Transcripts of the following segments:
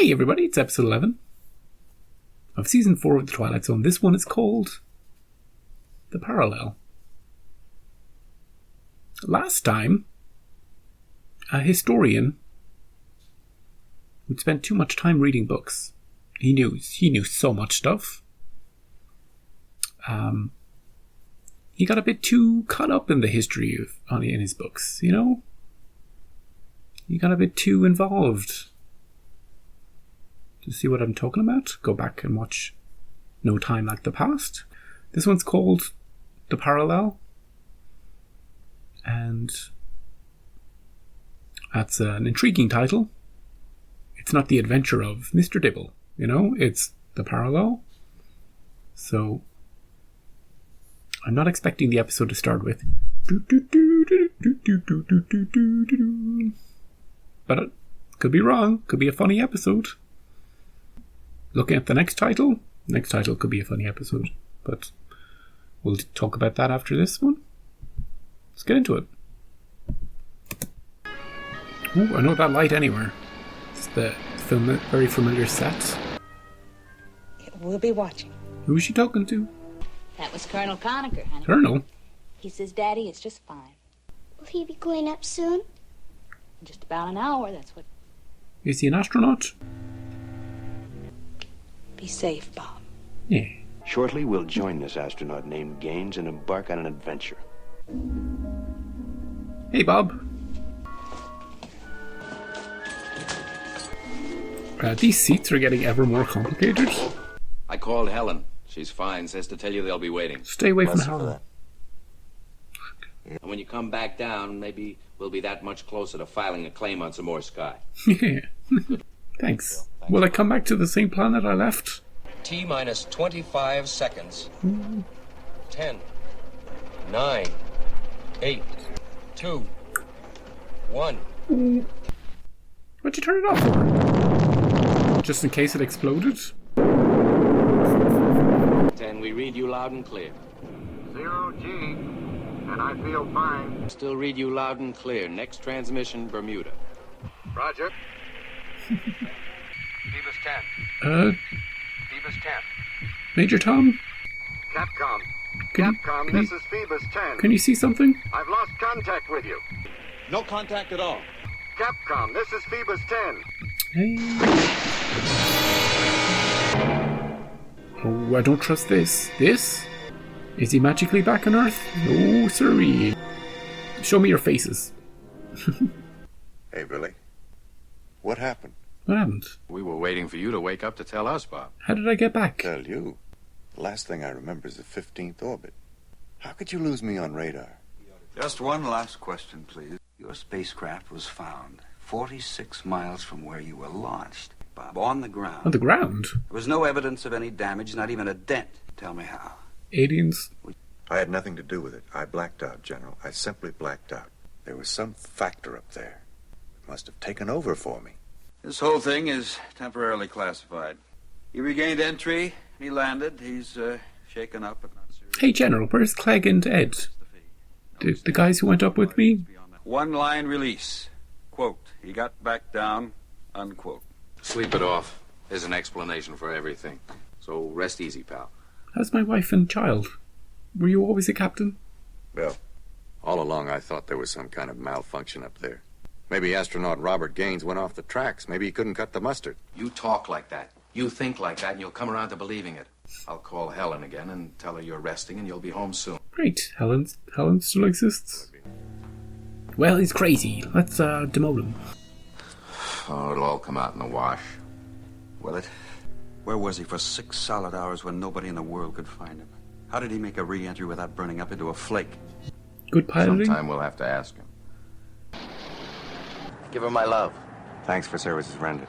Hey everybody, it's episode 11 of season 4 of the Twilight Zone. This one is called The Parallel. Last time, a historian who'd spent too much time reading books. He knew so much stuff. He got a bit too caught up in the history in his books, you know? He got a bit too involved. To see what I'm talking about, go back and watch No Time Like the Past. This one's called The Parallel. And that's an intriguing title. It's not The Adventure of Mr. Dibble, you know? It's The Parallel. So, I'm not expecting the episode to start with but it could be wrong. Could be a funny episode. Looking at the next title could be a funny episode, but we'll talk about that after this one. Let's get into it. Oh, I know that light anywhere. It's the very familiar set. We'll be watching. Who is she talking to? That was Colonel Conacher, honey. Colonel? He says Daddy is just fine. Will he be going up soon? In just about an hour, that's what... Is he an astronaut? Be safe, Bob. Yeah. Shortly, we'll join this astronaut named Gaines and embark on an adventure. Hey, Bob. These seats are getting ever more complicated. I called Helen. She's fine. Says to tell you they'll be waiting. Stay away from Helen. And when you come back down, maybe we'll be that much closer to filing a claim on some more sky. Yeah. Thanks. Will I come back to the same planet I left? T minus 25 seconds. 10, 9, 8, 2, 1. What'd you turn it off for? Just in case it exploded? 10, we read you loud and clear. 0G, and I feel fine. Still read you loud and clear. Next transmission, Bermuda. Roger. Phoebus 10. Phoebus 10. Major Tom? Capcom. Can this is Phoebus 10. Can you see something? I've lost contact with you. No contact at all. Capcom, this is Phoebus 10. Hey. Oh, I don't trust this. This? Is he magically back on Earth? No, sirree. Show me your faces. Hey, Billy. What happened? What happened? We were waiting for you to wake up to tell us, Bob. How did I get back? Tell you. The last thing I remember is the 15th orbit. How could you lose me on radar? Just one last question, please. Your spacecraft was found 46 miles from where you were launched, Bob, on the ground. On the ground? There was no evidence of any damage, not even a dent. Tell me how. Aliens? I had nothing to do with it. I blacked out, General. I simply blacked out. There was some factor up there. It must have taken over for me. This whole thing is temporarily classified. He regained entry, he landed, he's shaken up but not serious. Hey, General, where's Clegg and Ed? The guys who went up with me? One-line release. Quote, he got back down, unquote. Sleep it off. There's an explanation for everything. So rest easy, pal. How's my wife and child? Were you always a captain? Well, all along I thought there was some kind of malfunction up there. Maybe astronaut Robert Gaines went off the tracks. Maybe he couldn't cut the mustard. You talk like that. You think like that, and you'll come around to believing it. I'll call Helen again and tell her you're resting and you'll be home soon. Great. Helen still exists. Well, he's crazy. Let's demote him. Oh, it'll all come out in the wash. Will it? Where was he for 6 solid hours when nobody in the world could find him? How did he make a re-entry without burning up into a flake? Good piloting? Sometime we'll have to ask him. Give her my love. Thanks for services rendered.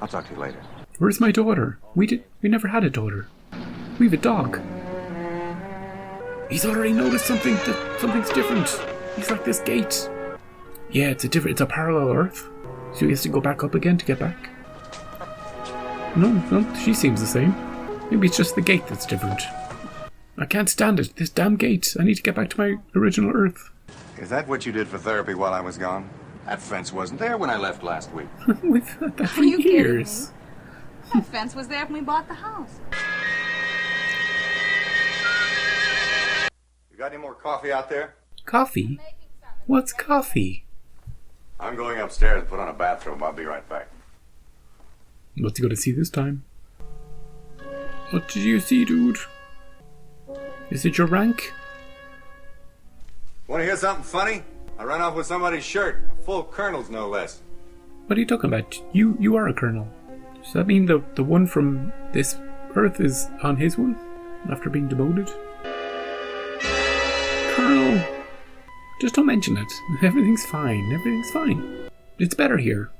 I'll talk to you later. Where's my daughter? We never had a daughter. We have a dog. He's already noticed something, that something's different. He's like this gate. Yeah, it's a parallel Earth. So he has to go back up again to get back. No, she seems the same. Maybe it's just the gate that's different. I can't stand it. This damn gate. I need to get back to my original Earth. Is that what you did for therapy while I was gone? That fence wasn't there when I left last week. We've had that for Are you kidding years. That fence was there when we bought the house. You got any more coffee out there? Coffee? What's coffee? I'm going upstairs and put on a bathrobe. I'll be right back. What's he gonna see this time? What did you see, dude? Is it your rank? Want to hear something funny? I ran off with somebody's shirt. A full colonel's, no less. What are you talking about? You are a colonel. Does that mean the one from this Earth is on his one? After being demoted? Colonel! Just don't mention it. Everything's fine. Everything's fine. It's better here.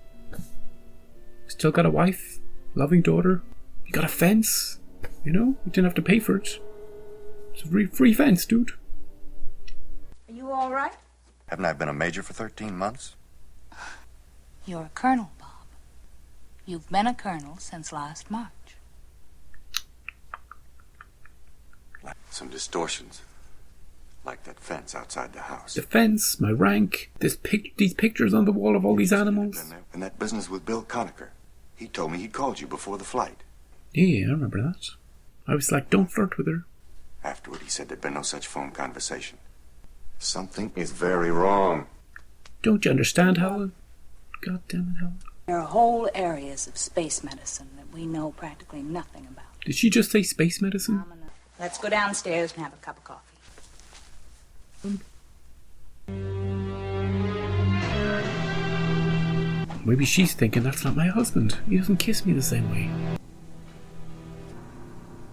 Still got a wife, loving daughter. You got a fence. You know, you didn't have to pay for it. It's a free fence, dude. Are you all right? Haven't I been a major for 13 months? You're a colonel, Bob. You've been a colonel since last March. Some distortions. Like that fence outside the house. The fence, my rank, these pictures on the wall of all these animals. And that business with Bill Conacher. He told me he'd called you before the flight. Yeah, I remember that. I was like, don't flirt with her. Afterward, he said there'd been no such phone conversation. Something is very wrong. Don't you understand, Helen? God damn it, Helen. There are whole areas of space medicine that we know practically nothing about. Did she just say space medicine? Let's go downstairs and have a cup of coffee. Maybe she's thinking that's not my husband. He doesn't kiss me the same way.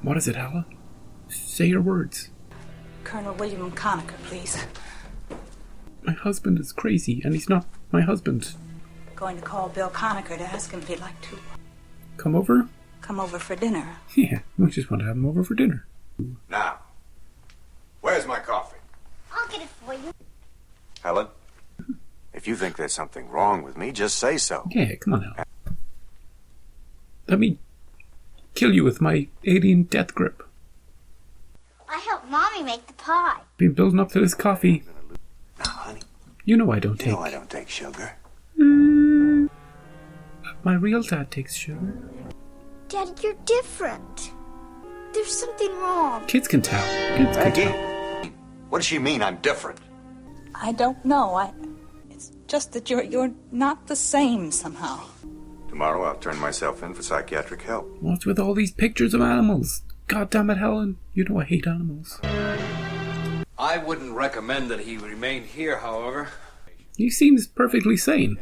What is it, Helen? Say your words. Colonel William Conacher, please. My husband is crazy, and he's not my husband. Going to call Bill Conacher to ask him if he'd like to Come over? come over for dinner. Yeah, we just want to have him over for dinner. Now, where's my coffee? I'll get it for you. Helen, if you think there's something wrong with me, just say so. Yeah, come on now. Let me kill you with my alien death grip. I helped Mommy make the pie. Been building up to this coffee. Now, honey, You know I don't you take... know I don't take sugar. My real dad takes sugar. Daddy, you're different. There's something wrong. Kids can tell. Kids can Maggie, tell. what does she mean I'm different? I don't know. It's just that you're not the same somehow. Tomorrow I'll turn myself in for psychiatric help. What's with all these pictures of animals? God damn it, Helen. You know I hate animals. I wouldn't recommend that he remain here, however. He seems perfectly sane.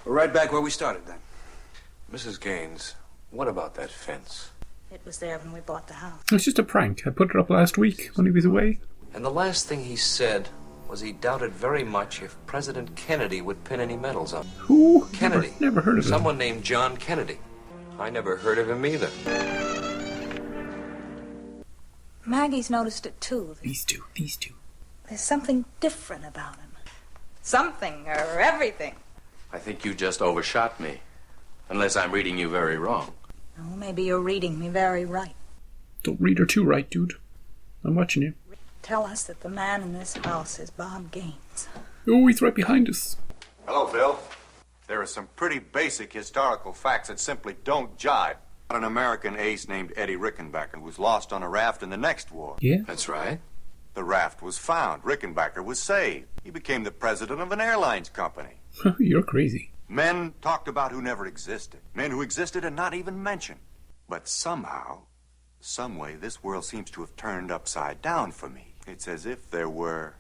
We're right back where we started then. Mrs. Gaines, what about that fence? It was there when we bought the house. It's just a prank. I put it up last week when he was away. And the last thing he said was he doubted very much if President Kennedy would pin any medals on. Who? Kennedy. Never heard of him. Someone named John Kennedy. I never heard of him either. Maggie's noticed it too. These two. There's something different about him. Something or everything. I think you just overshot me. Unless I'm reading you very wrong. Oh, maybe you're reading me very right. Don't read her too right, dude. I'm watching you. Tell us that the man in this house is Bob Gaines. Oh, he's right behind us. Hello, Bill. There are some pretty basic historical facts that simply don't jive. An American ace named Eddie Rickenbacker was lost on a raft in the next war. Yeah? That's right. The raft was found. Rickenbacker was saved. He became the president of an airlines company. You're crazy. Men talked about who never existed. Men who existed and not even mentioned. But somehow, some way, this world seems to have turned upside down for me. It's as if there were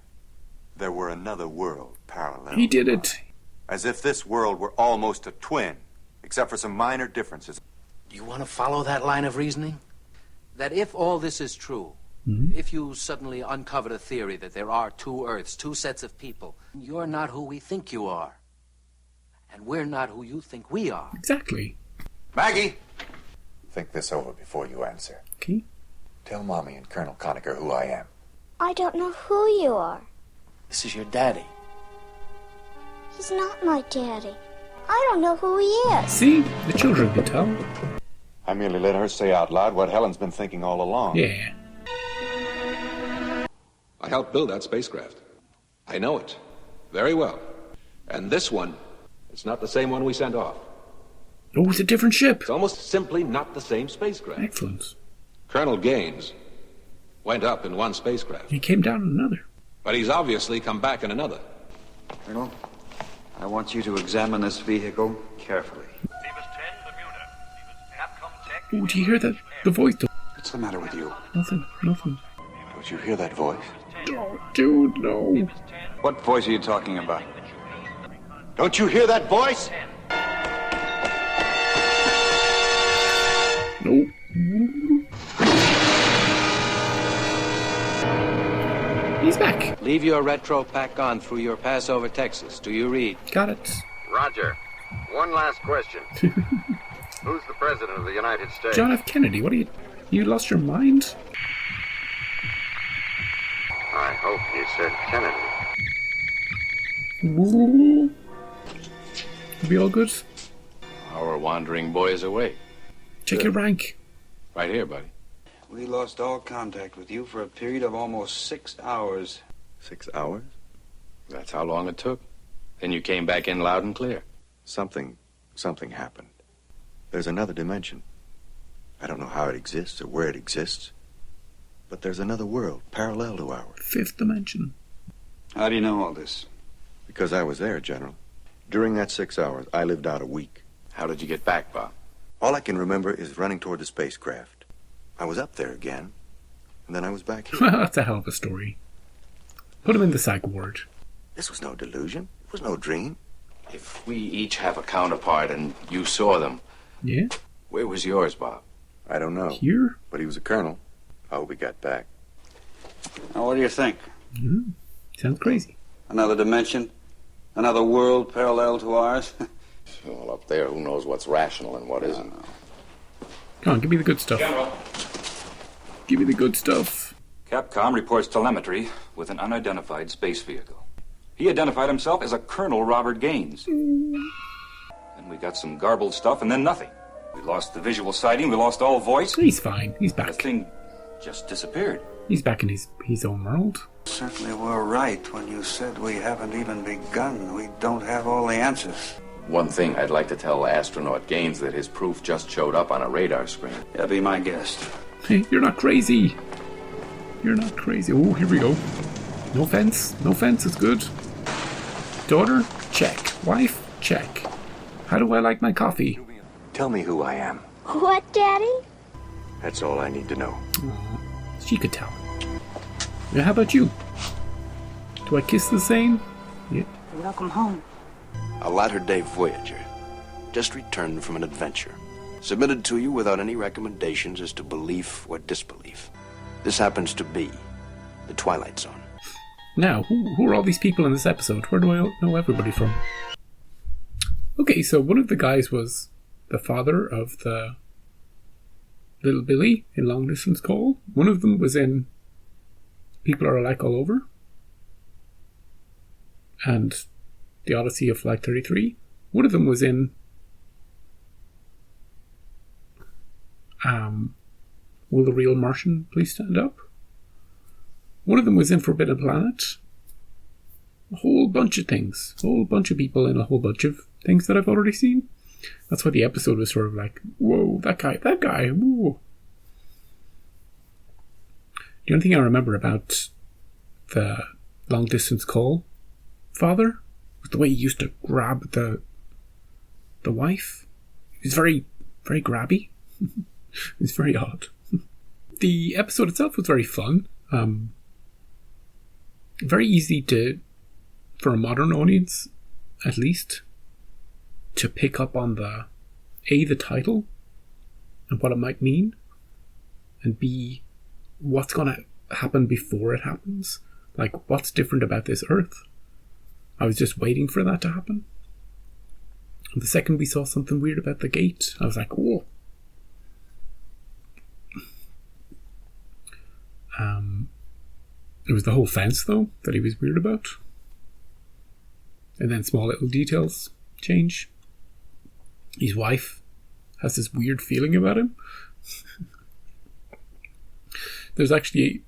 another world parallel. He did it. As if this world were almost a twin, except for some minor differences. Do you want to follow that line of reasoning? That if all this is true, if you suddenly uncovered a theory that there are two Earths, two sets of people, you're not who we think you are. And we're not who you think we are. Exactly. Maggie! Think this over before you answer. Okay. Tell Mommy and Colonel Conacher who I am. I don't know who you are. This is your daddy. He's not my daddy. I don't know who he is. See? The children can tell. I merely let her say out loud what Helen's been thinking all along. Yeah. I helped build that spacecraft. I know it very well. And this one, it's not the same one we sent off. Oh, it's a different ship. It's almost simply not the same spacecraft. Excellent. Colonel Gaines went up in one spacecraft. He came down in another. But he's obviously come back in another. Colonel, I want you to examine this vehicle carefully. Oh, do you hear that? The voice. What's the matter with you? Nothing. Don't you hear that voice? Oh, dude, no. What voice are you talking about? Don't you hear that voice? No. He's back. Leave your retro pack on through your pass over Texas. Do you read? Got it. Roger. One last question. Who's the president of the United States? John F. Kennedy. What are you... You lost your mind? I hope you said Kennedy. Ooh. We all good? Our wandering boy is awake. Check your rank. Right here, buddy. We lost all contact with you for a period of almost 6 hours. 6 hours? That's how long it took. Then you came back in loud and clear. Something happened. There's another dimension. I don't know how it exists or where it exists, but there's another world parallel to ours. 5th dimension. How do you know all this? Because I was there, General. During that 6 hours, I lived out a week. How did you get back, Bob? All I can remember is running toward the spacecraft. I was up there again, and then I was back here. That's a hell of a story. Put him in the psych ward. This was no delusion. It was no dream. If we each have a counterpart and you saw them, Yeah? where was yours, Bob? I don't know. Here? But he was a colonel. I hope he got back. Now, what do you think? Sounds crazy. Another dimension? Another world parallel to ours? Well, up there, who knows what's rational and what isn't. Come on, give me the good stuff. General, Give me the good stuff. Capcom reports telemetry with an unidentified space vehicle. He identified himself as a Colonel Robert Gaines. Then we got some garbled stuff and then nothing. We lost the visual sighting, we lost all voice. He's fine. He's The back. thing just disappeared. He's back in his own world. Certainly were right when you said we haven't even begun. We don't have all the answers. One thing, I'd like to tell astronaut Gaines that his proof just showed up on a radar screen. Yeah, be my guest. Hey, you're not crazy. You're not crazy. Oh, here we go. No fence. No fence is good. Daughter? Check. Wife? Check. How do I like my coffee? Tell me who I am. What, Daddy? That's all I need to know. She could tell. Yeah, how about you? Do I kiss the same? Yeah. Welcome home. A latter-day Voyager, just returned from an adventure, submitted to you without any recommendations as to belief or disbelief. This happens to be the Twilight Zone. Now, who are all these people in this episode? Where do I know everybody from? Okay, so one of the guys was the father of the little Billy in Long Distance Call. One of them was in People Are Alike All Over and The Odyssey of Flight 33. One of them was in Will the Real Martian Please Stand Up? One of them was in Forbidden Planet. A whole bunch of things. A whole bunch of people in a whole bunch of things that I've already seen. That's why the episode was sort of like, whoa, that guy, whoa. The only thing I remember about the Long Distance Call father was the way he used to grab the wife. He was very, very grabby. It was very odd. The episode itself was very fun. Very easy for a modern audience, at least, to pick up on the title and what it might mean, and B, what's going to happen before it happens. Like, what's different about this Earth? I was just waiting for that to happen. And the second we saw something weird about the gate, I was like, whoa. It was the whole fence, though, that he was weird about. And then small little details change. His wife has this weird feeling about him. There's actually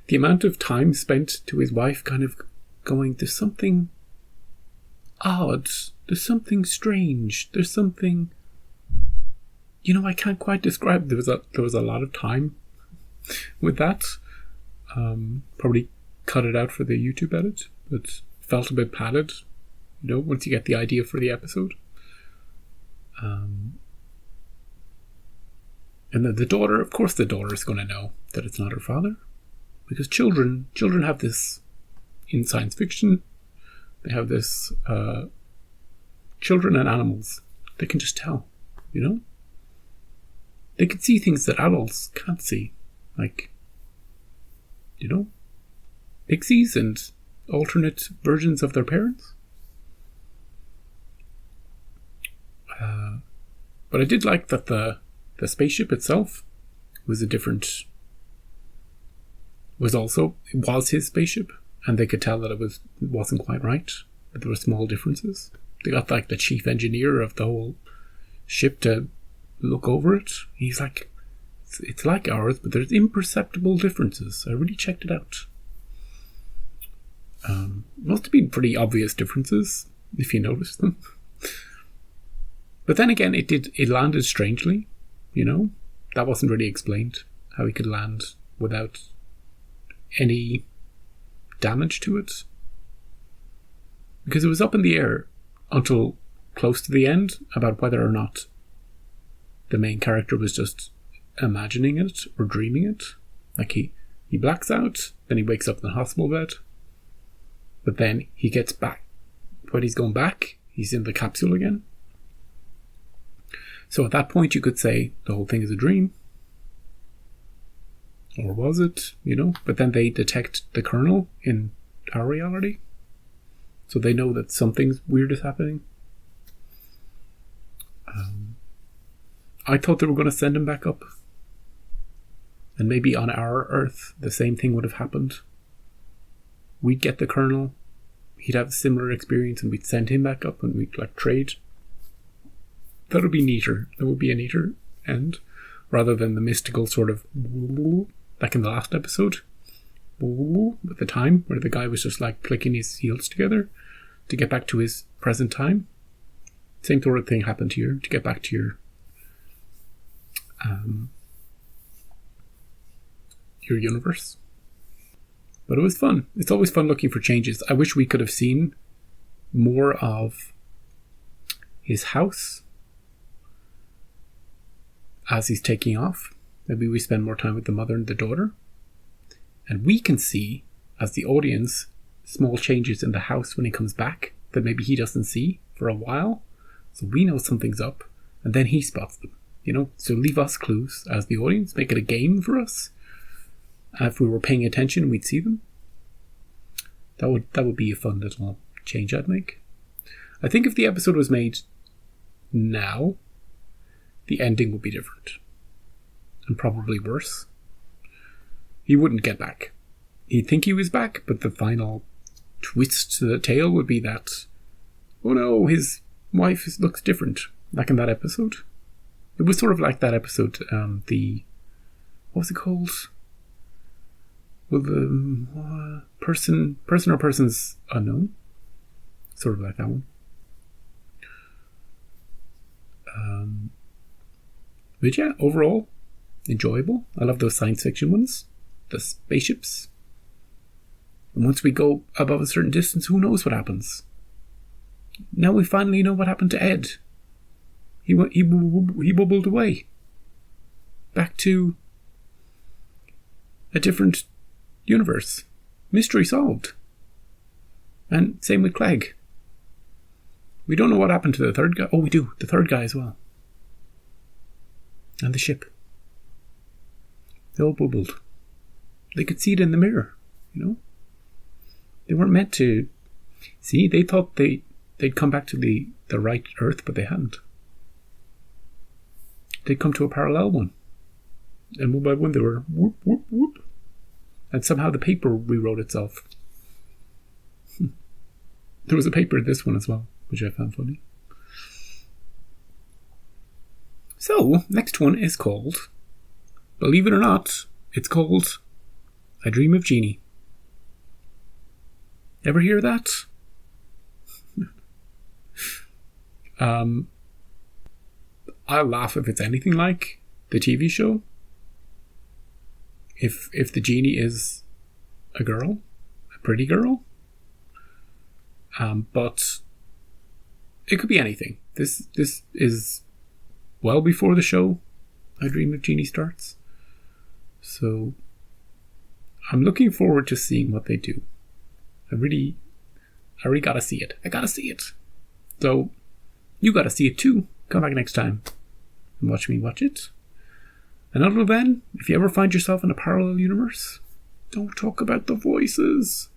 the amount of time spent to his wife kind of going, there's something odd. There's something strange. There's something... I can't quite describe. There was a lot of time with that. Probably cut it out for the YouTube edit, but felt a bit padded, once you get the idea for the episode. And then the daughter, of course the daughter is going to know that it's not her father, because children have this in science fiction. They have this, children and animals, they can just tell, They can see things that adults can't see, like, pixies and alternate versions of their parents. But I did like that the spaceship itself was was his spaceship, and they could tell that it wasn't quite right, but there were small differences. They got like the chief engineer of the whole ship to look over it. He's like, it's like ours, but there's imperceptible differences. I really checked it out. Must have been pretty obvious differences if you noticed them. But then again, it landed strangely, That wasn't really explained, how he could land without any damage to it. Because it was up in the air until close to the end about whether or not the main character was just imagining it or dreaming it. Like he blacks out, then he wakes up in the hospital bed, but then he gets back. When he's going back, he's in the capsule again. So at that point you could say the whole thing is a dream. Or was it, But then they detect the kernel in our reality. So they know that something weird is happening. I thought they were going to send him back up. And maybe on our Earth, the same thing would have happened. We'd get the kernel. He'd have a similar experience and we'd send him back up and we'd trade. That would be neater. That would be a neater end. Rather than the mystical sort of like in the last episode. At the time where the guy was just clicking his heels together to get back to his present time. Same sort of thing happened here to get back to your universe. But it was fun. It's always fun looking for changes. I wish we could have seen more of his house as he's taking off. Maybe we spend more time with the mother and the daughter. And we can see, as the audience, small changes in the house when he comes back that maybe he doesn't see for a while. So we know something's up, and then he spots them. So leave us clues as the audience, make it a game for us. If we were paying attention, we'd see them. That would be a fun little change I'd make. I think if the episode was made now, the ending would be different. And probably worse. He wouldn't get back. He'd think he was back, but the final twist to the tale would be that, oh no, his wife looks different, like in that episode. It was sort of like that episode, what was it called? Well, the person or persons unknown. Sort of like that one. But yeah, overall, enjoyable. I love those science fiction ones. The spaceships. And once we go above a certain distance, who knows what happens? Now we finally know what happened to Ed. He bubbled away. Back to a different universe. Mystery solved. And same with Clegg. We don't know what happened to the third guy. Oh, we do. The third guy as well. And the ship. They all bubbled. They could see it in the mirror, They weren't meant to. See, they thought they'd come back to the right Earth, but they hadn't. They'd come to a parallel one. And one by one they were whoop, whoop, whoop. And somehow the paper rewrote itself. There was a paper in this one as well, which I found funny. So, next one is called, believe it or not, it's called I Dream of Jeannie. Ever hear that? I'll laugh if it's anything like the TV show. If the genie is a girl, a pretty girl. But it could be anything. This is well before the show I Dream of Jeannie starts. So I'm looking forward to seeing what they do. I really gotta see it. I gotta see it. So you gotta see it too. Come back next time and watch me watch it. And until then, if you ever find yourself in a parallel universe, don't talk about the voices.